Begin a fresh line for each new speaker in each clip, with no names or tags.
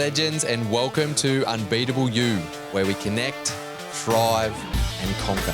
legends, and welcome to Unbeatable You, where we connect, thrive, and conquer.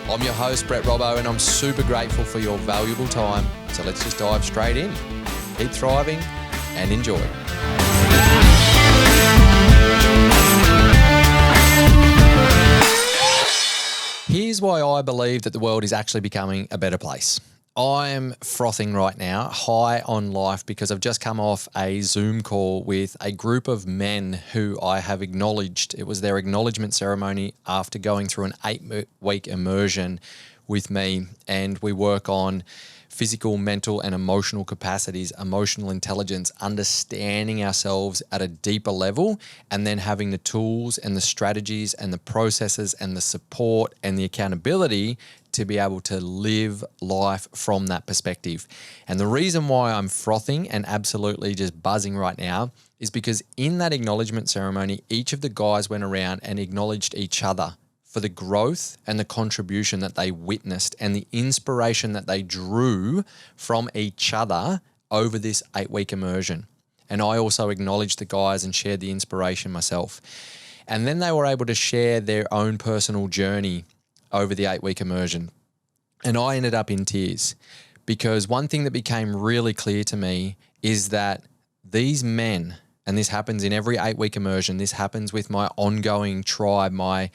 I'm your host, Brett Robbo, and I'm super grateful for your valuable time. So let's just dive straight in. Keep thriving and enjoy. Here's why I believe that the world is actually becoming a better place. I'm frothing right now, high on life, because I've just come off a Zoom call with a group of men who I have acknowledged. It was their acknowledgement ceremony after going through an 8-week immersion with me, and we work on physical, mental, and emotional capacities, emotional intelligence, understanding ourselves at a deeper level, and then having the tools and the strategies and the processes and the support and the accountability to be able to live life from that perspective. And the reason why I'm frothing and absolutely just buzzing right now is because in that acknowledgement ceremony, each of the guys went around and acknowledged each other for the growth and the contribution that they witnessed and the inspiration that they drew from each other over this 8-week immersion. And I also acknowledged the guys and shared the inspiration myself. And then they were able to share their own personal journey over the 8-week immersion. And I ended up in tears because one thing that became really clear to me is that these men, and this happens in every 8-week immersion, this happens with my ongoing tribe, my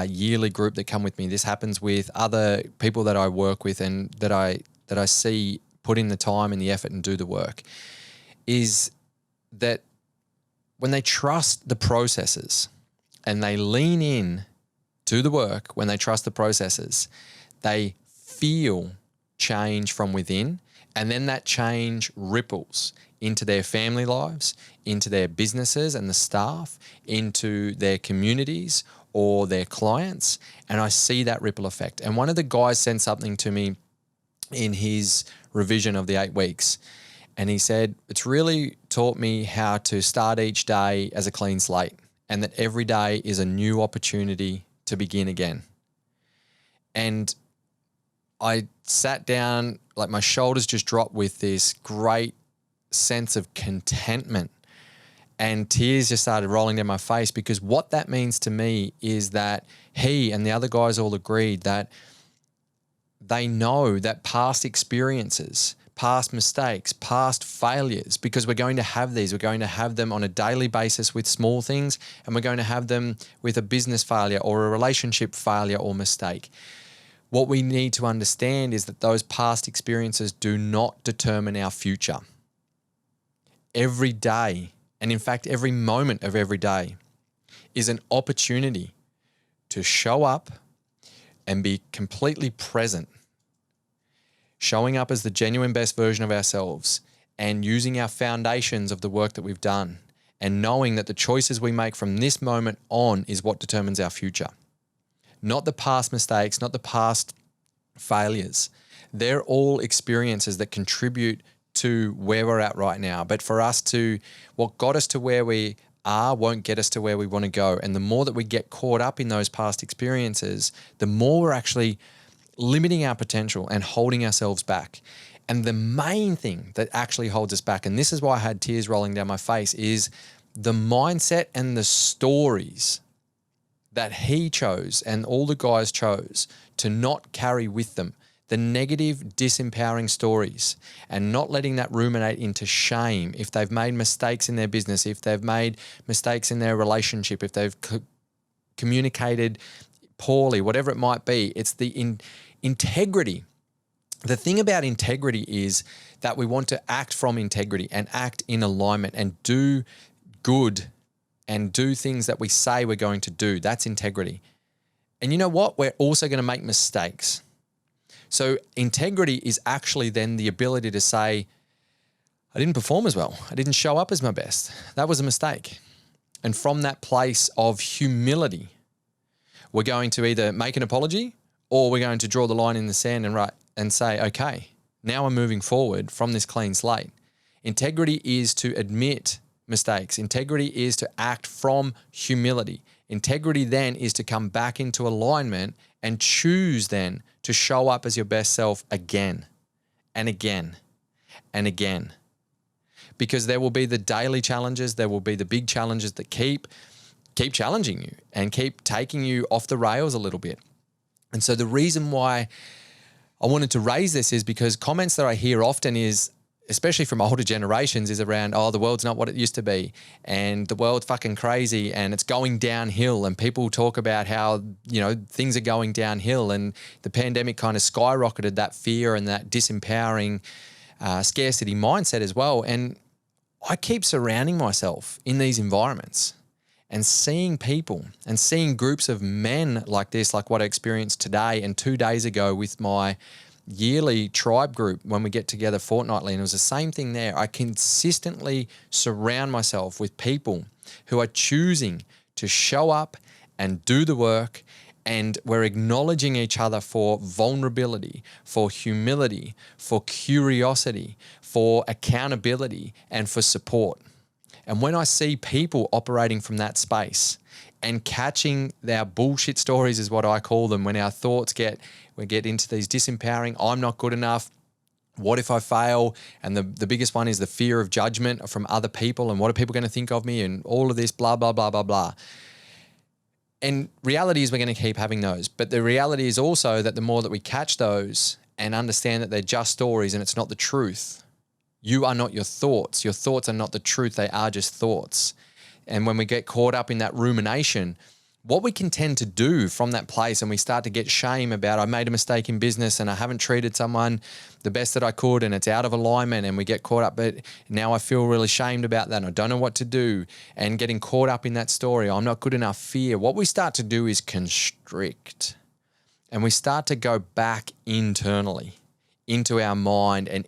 yearly group that come with me, this happens with other people that I work with and that I see put in the time and the effort and do the work, is that when they trust the processes and they lean in to the work, when they trust the processes, they feel change from within, and then that change ripples into their family lives, into their businesses and the staff, into their communities or their clients. And I see that ripple effect. And one of the guys sent something to me in his revision of the 8 weeks. And he said, it's really taught me how to start each day as a clean slate, and that every day is a new opportunity to begin again. And I sat down, like my shoulders just dropped with this great sense of contentment, and tears just started rolling down my face, because what that means to me is that he and the other guys all agreed that they know that past experiences, past mistakes, past failures, because we're going to have these, we're going to have them on a daily basis with small things, and we're going to have them with a business failure or a relationship failure or mistake. What we need to understand is that those past experiences do not determine our future. Every day, and in fact, every moment of every day, is an opportunity to show up and be completely present, showing up as the genuine best version of ourselves and using our foundations of the work that we've done, and knowing that the choices we make from this moment on is what determines our future. Not the past mistakes, not the past failures. They're all experiences that contribute to where we're at right now. But for us what got us to where we are won't get us to where we want to go. And the more that we get caught up in those past experiences, the more we're actually limiting our potential and holding ourselves back. And the main thing that actually holds us back, and this is why I had tears rolling down my face, is the mindset and the stories that he chose and all the guys chose to not carry with them, the negative, disempowering stories, and not letting that ruminate into shame if they've made mistakes in their business, if they've made mistakes in their relationship, if they've communicated poorly, whatever it might be. It's the integrity. The thing about integrity is that we want to act from integrity and act in alignment and do good and do things that we say we're going to do. That's integrity. And you know what? We're also going to make mistakes. So integrity is actually then the ability to say, I didn't perform as well. I didn't show up as my best. That was a mistake. And from that place of humility, we're going to either make an apology or we're going to draw the line in the sand and say, okay, now I'm moving forward from this clean slate. Integrity is to admit mistakes. Integrity is to act from humility. Integrity then is to come back into alignment and choose then to show up as your best self again and again and again. because there will be the daily challenges, there will be the big challenges that keep challenging you and keep taking you off the rails a little bit. And so the reason why I wanted to raise this is because comments that I hear often is, especially from older generations, is around, oh, the world's not what it used to be, and the world's fucking crazy and it's going downhill, and people talk about how, things are going downhill, and the pandemic kind of skyrocketed that fear and that disempowering scarcity mindset as well. And I keep surrounding myself in these environments and seeing people and seeing groups of men like this, like what I experienced today and 2 days ago with my yearly tribe group when we get together fortnightly. And it was the same thing there. I consistently surround myself with people who are choosing to show up and do the work, and we're acknowledging each other for vulnerability, for humility, for curiosity, for accountability, and for support. And when I see people operating from that space and catching our bullshit stories is what I call them, when our thoughts we get into these disempowering, I'm not good enough, what if I fail? And the biggest one is the fear of judgment from other people, and what are people going to think of me, and all of this blah, blah, blah, blah, blah. And reality is we're going to keep having those. But the reality is also that the more that we catch those and understand that they're just stories and it's not the truth, you are not your thoughts. Your thoughts are not the truth. They are just thoughts. And when we get caught up in that rumination, what we can tend to do from that place, and we start to get shame about, I made a mistake in business and I haven't treated someone the best that I could and it's out of alignment, and we get caught up, but now I feel really shamed about that and I don't know what to do, and getting caught up in that story, I'm not good enough, fear. What we start to do is constrict, and we start to go back internally into our mind and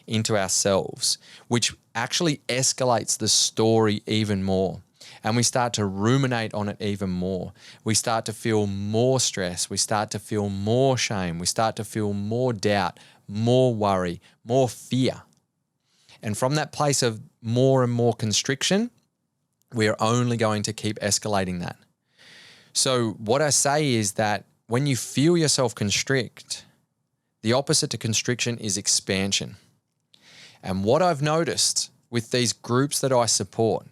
into ourselves, which actually escalates the story even more. And we start to ruminate on it even more. We start to feel more stress. We start to feel more shame. We start to feel more doubt, more worry, more fear. And from that place of more and more constriction, we are only going to keep escalating that. So what I say is that when you feel yourself constrict, the opposite to constriction is expansion. And what I've noticed with these groups that I support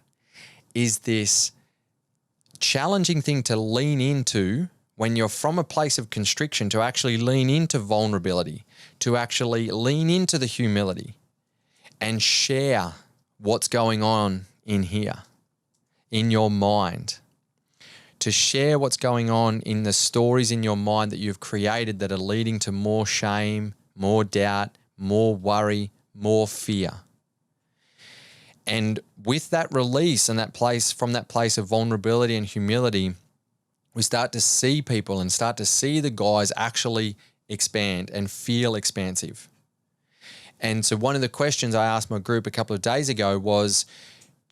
is this challenging thing to lean into when you're from a place of constriction, to actually lean into vulnerability, to actually lean into the humility and share what's going on in here, in your mind, to share what's going on in the stories in your mind that you've created that are leading to more shame, more doubt, more worry, more fear. And with that release and that place, from that place of vulnerability and humility, we start to see people and start to see the guys actually expand and feel expansive. And so one of the questions I asked my group a couple of days ago was,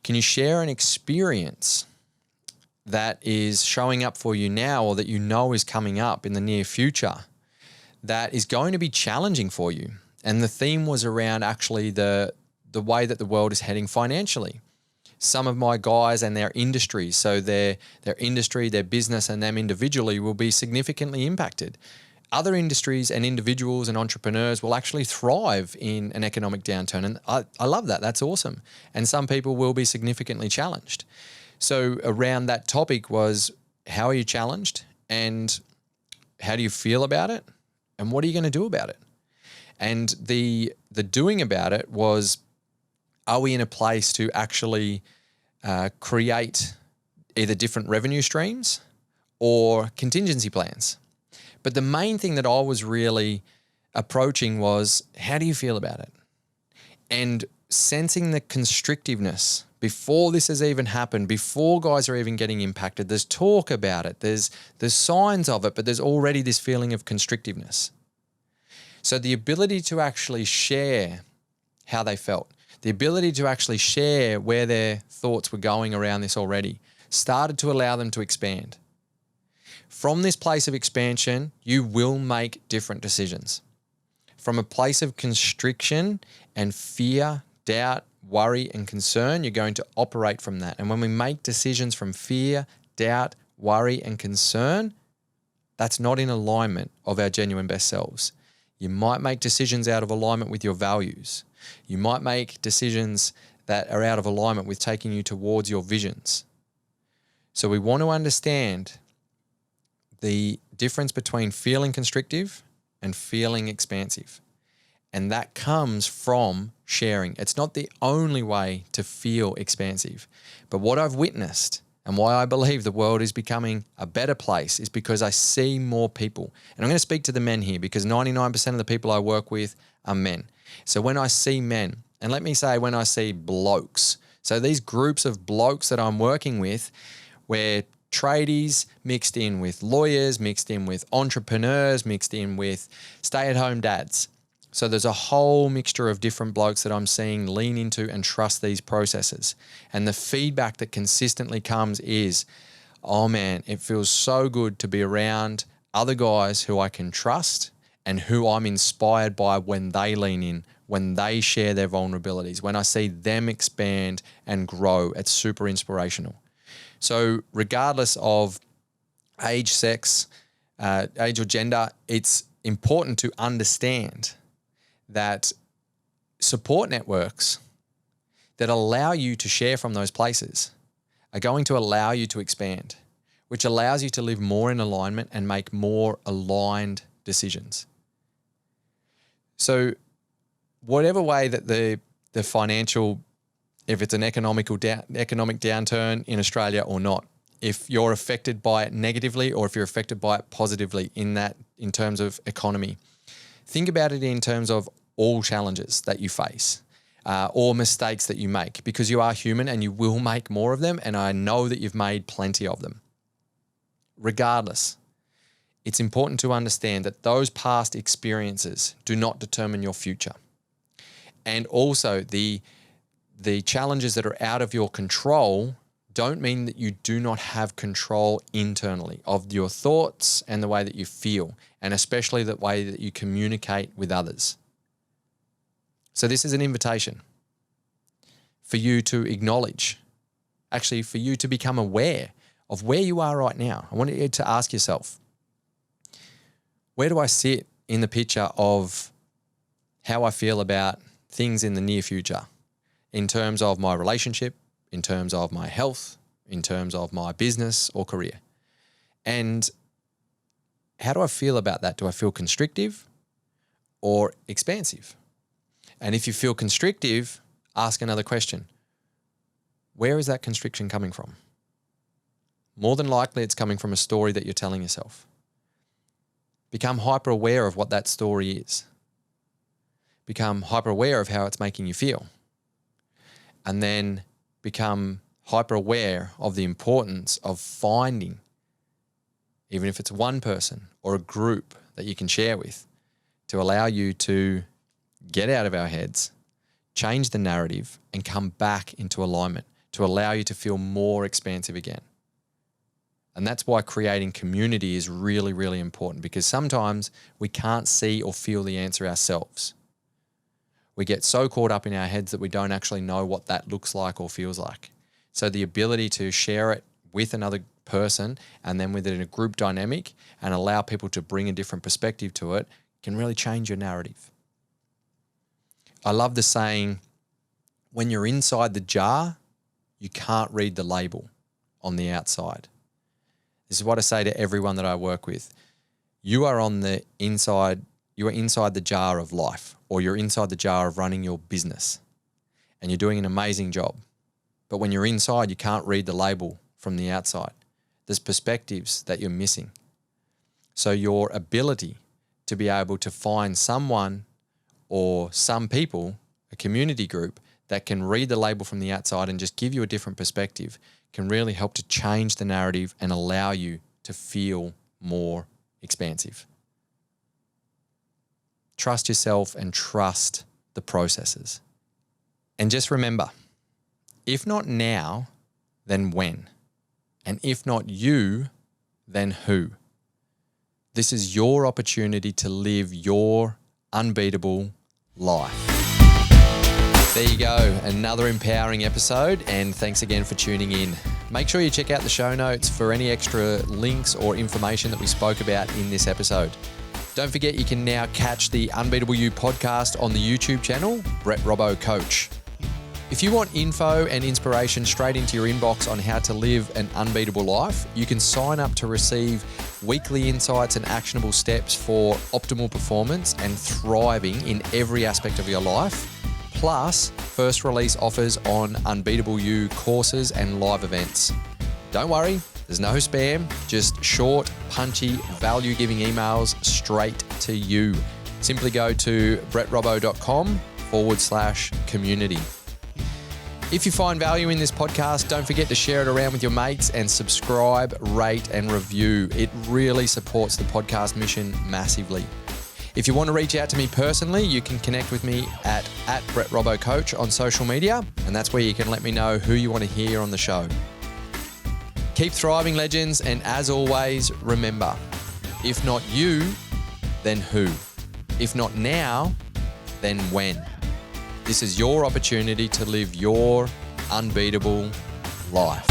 can you share an experience that is showing up for you now, or that you know is coming up in the near future, that is going to be challenging for you? And the theme was around actually the way that the world is heading financially. Some of my guys and their industries, so their industry, their business, and them individually will be significantly impacted. Other industries and individuals and entrepreneurs will actually thrive in an economic downturn. And I love that. That's awesome. And some people will be significantly challenged. So around that topic was, how are you challenged, and how do you feel about it, and what are you going to do about it? And the doing about it was, are we in a place to actually create either different revenue streams or contingency plans? But the main thing that I was really approaching was, how do you feel about it? And sensing the constrictiveness before this has even happened, before guys are even getting impacted. There's talk about it. There's signs of it, but there's already this feeling of constrictiveness. So the ability to actually share how they felt, the ability to actually share where their thoughts were going around this already, started to allow them to expand. From this place of expansion, you will make different decisions. From a place of constriction and fear, doubt, worry, and concern, you're going to operate from that. And when we make decisions from fear, doubt, worry, and concern, that's not in alignment of our genuine best selves. You might make decisions out of alignment with your values. You might make decisions that are out of alignment with taking you towards your visions. So we want to understand the difference between feeling constrictive and feeling expansive. And that comes from sharing. It's not the only way to feel expansive. But what I've witnessed and why I believe the world is becoming a better place is because I see more people. And I'm going to speak to the men here because 99% of the people I work with are men. So when I see men, and let me say when I see blokes, so these groups of blokes that I'm working with, where tradies mixed in with lawyers, mixed in with entrepreneurs, mixed in with stay-at-home dads. So there's a whole mixture of different blokes that I'm seeing lean into and trust these processes. And the feedback that consistently comes is, oh man, it feels so good to be around other guys who I can trust and who I'm inspired by when they lean in, when they share their vulnerabilities, when I see them expand and grow. It's super inspirational. So regardless of age, sex, age or gender, it's important to understand that support networks that allow you to share from those places are going to allow you to expand, which allows you to live more in alignment and make more aligned decisions. So whatever way that the financial, if it's an economic downturn in Australia or not, if you're affected by it negatively or if you're affected by it positively in terms of economy, think about it in terms of all challenges that you face or mistakes that you make, because you are human and you will make more of them, and I know that you've made plenty of them. Regardless, it's important to understand that those past experiences do not determine your future. And also the challenges that are out of your control don't mean that you do not have control internally of your thoughts and the way that you feel, and especially the way that you communicate with others. So this is an invitation for you to acknowledge, actually for you to become aware of where you are right now. I want you to ask yourself, where do I sit in the picture of how I feel about things in the near future, in terms of my relationship, in terms of my health, in terms of my business or career? And how do I feel about that? Do I feel constrictive or expansive? And if you feel constrictive, ask another question. Where is that constriction coming from? More than likely, it's coming from a story that you're telling yourself. Become hyper aware of what that story is. Become hyper aware of how it's making you feel. And then become hyper aware of the importance of finding, even if it's one person or a group that you can share with, to allow you to get out of our heads, change the narrative, and come back into alignment, to allow you to feel more expansive again. And that's why creating community is really, really important, because sometimes we can't see or feel the answer ourselves. We get so caught up in our heads that we don't actually know what that looks like or feels like. So the ability to share it with another person and then within a group dynamic and allow people to bring a different perspective to it can really change your narrative. I love the saying, when you're inside the jar, you can't read the label on the outside. This is what I say to everyone that I work with. You are on the inside, you are inside the jar of life, or you're inside the jar of running your business, and you're doing an amazing job. But when you're inside, you can't read the label from the outside. There's perspectives that you're missing. So your ability to be able to find someone or some people, a community group that can read the label from the outside and just give you a different perspective can really help to change the narrative and allow you to feel more expansive. Trust yourself and trust the processes. And just remember, if not now, then when? And if not you, then who? This is your opportunity to live your unbeatable life. There you go, another empowering episode, and thanks again for tuning in. Make sure you check out the show notes for any extra links or information that we spoke about in this episode. Don't forget, you can now catch the Unbeatable You podcast on the YouTube channel, Brett Robbo Coach. If you want info and inspiration straight into your inbox on how to live an unbeatable life, you can sign up to receive weekly insights and actionable steps for optimal performance and thriving in every aspect of your life, plus first release offers on Unbeatable You courses and live events. Don't worry, there's no spam, just short, punchy, value-giving emails straight to you. Simply go to brettrobbo.com/community. If you find value in this podcast, don't forget to share it around with your mates and subscribe, rate, and review. It really supports the podcast mission massively. If you want to reach out to me personally, you can connect with me at BrettRobboCoach on social media, and that's where you can let me know who you want to hear on the show. Keep thriving, legends, and as always, remember, if not you, then who? If not now, then when? This is your opportunity to live your unbeatable life.